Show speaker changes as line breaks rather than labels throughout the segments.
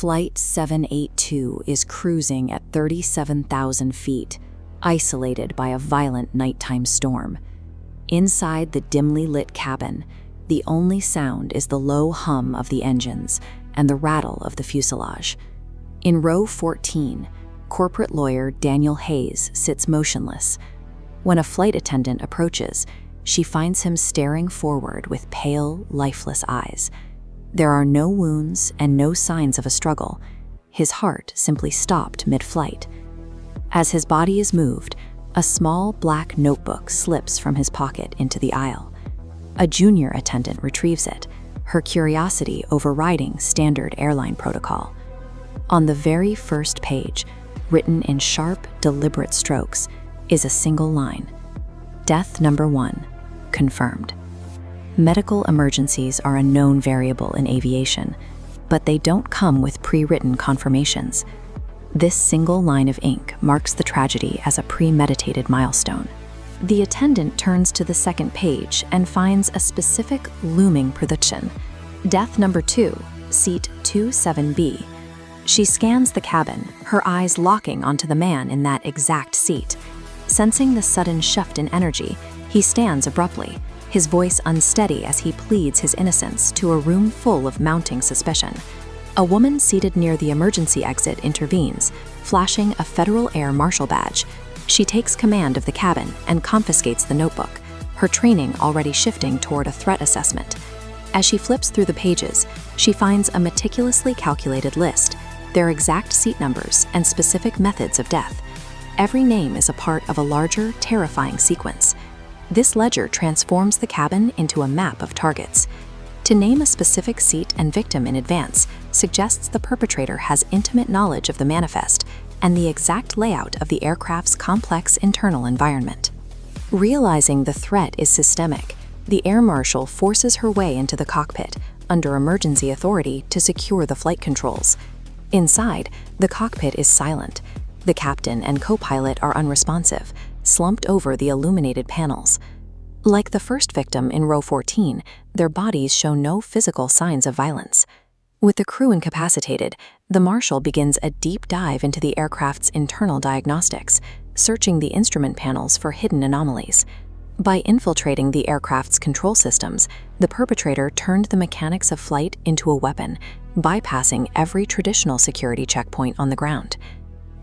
Flight 782 is cruising at 37,000 feet, isolated by a violent nighttime storm. Inside the dimly lit cabin, the only sound is the low hum of the engines and the rattle of the fuselage. In row 14, corporate lawyer Daniel Hayes sits motionless. When a flight attendant approaches, she finds him staring forward with pale, lifeless eyes. There are no wounds and no signs of a struggle. His heart simply stopped mid-flight. As his body is moved, a small black notebook slips from his pocket into the aisle. A junior attendant retrieves it, her curiosity overriding standard airline protocol. On the very first page, written in sharp, deliberate strokes, is a single line: Death number 1, confirmed. Medical emergencies are a known variable in aviation, but they don't come with pre-written confirmations. This single line of ink marks the tragedy as a premeditated milestone. The attendant turns to the second page and finds a specific looming prediction: Death number 2, seat 27B. She scans the cabin, her eyes locking onto the man in that exact seat. Sensing the sudden shift in energy, he stands abruptly, his voice unsteady as he pleads his innocence to a room full of mounting suspicion. A woman seated near the emergency exit intervenes, flashing a Federal Air Marshal badge. She takes command of the cabin and confiscates the notebook, her training already shifting toward a threat assessment. As she flips through the pages, she finds a meticulously calculated list, their exact seat numbers and specific methods of death. Every name is a part of a larger, terrifying sequence. This ledger transforms the cabin into a map of targets. To name a specific seat and victim in advance suggests the perpetrator has intimate knowledge of the manifest and the exact layout of the aircraft's complex internal environment. Realizing the threat is systemic, the Air Marshal forces her way into the cockpit, under emergency authority to secure the flight controls. Inside, the cockpit is silent. The captain and co-pilot are unresponsive, slumped over the illuminated panels. Like the first victim in row 14, their bodies show no physical signs of violence. With the crew incapacitated, the Marshal begins a deep dive into the aircraft's internal diagnostics, searching the instrument panels for hidden anomalies. By infiltrating the aircraft's control systems, the perpetrator turned the mechanics of flight into a weapon, bypassing every traditional security checkpoint on the ground.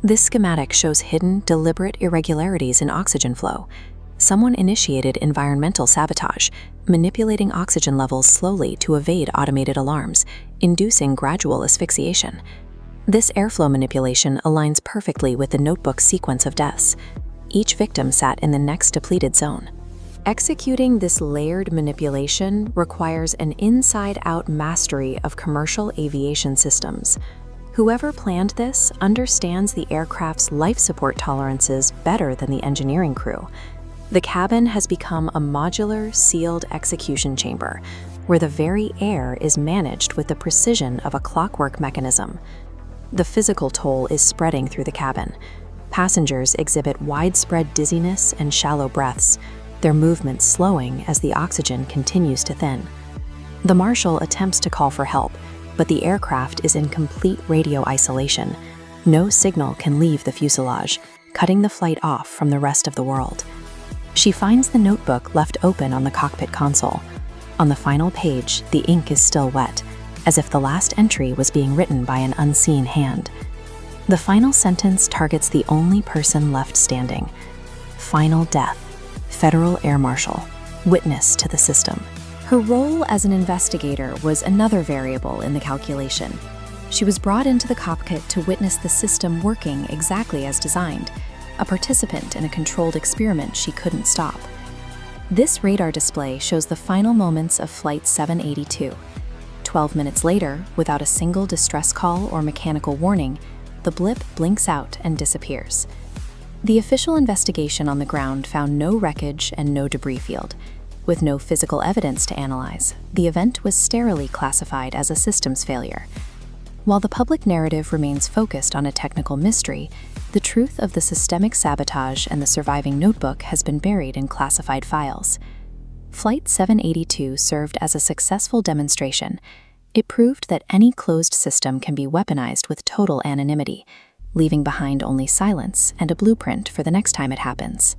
This schematic shows hidden, deliberate irregularities in oxygen flow. Someone initiated environmental sabotage, manipulating oxygen levels slowly to evade automated alarms, inducing gradual asphyxiation. This airflow manipulation aligns perfectly with the notebook sequence of deaths. Each victim sat in the next depleted zone. Executing this layered manipulation requires an inside-out mastery of commercial aviation systems. Whoever planned this understands the aircraft's life support tolerances better than the engineering crew. The cabin has become a modular, sealed execution chamber, where the very air is managed with the precision of a clockwork mechanism. The physical toll is spreading through the cabin. Passengers exhibit widespread dizziness and shallow breaths, their movements slowing as the oxygen continues to thin. The Marshal attempts to call for help, but the aircraft is in complete radio isolation. No signal can leave the fuselage, cutting the flight off from the rest of the world. She finds the notebook left open on the cockpit console. On the final page, the ink is still wet, as if the last entry was being written by an unseen hand. The final sentence targets the only person left standing. Final death. Federal Air Marshal, witness to the system. Her role as an investigator was another variable in the calculation. She was brought into the cockpit to witness the system working exactly as designed, a participant in a controlled experiment she couldn't stop. This radar display shows the final moments of Flight 782. 12 minutes later, without a single distress call or mechanical warning, the blip blinks out and disappears. The official investigation on the ground found no wreckage and no debris field. With no physical evidence to analyze, the event was sterilely classified as a systems failure. While the public narrative remains focused on a technical mystery, the truth of the systemic sabotage and the surviving notebook has been buried in classified files. Flight 782 served as a successful demonstration. It proved that any closed system can be weaponized with total anonymity, leaving behind only silence and a blueprint for the next time it happens.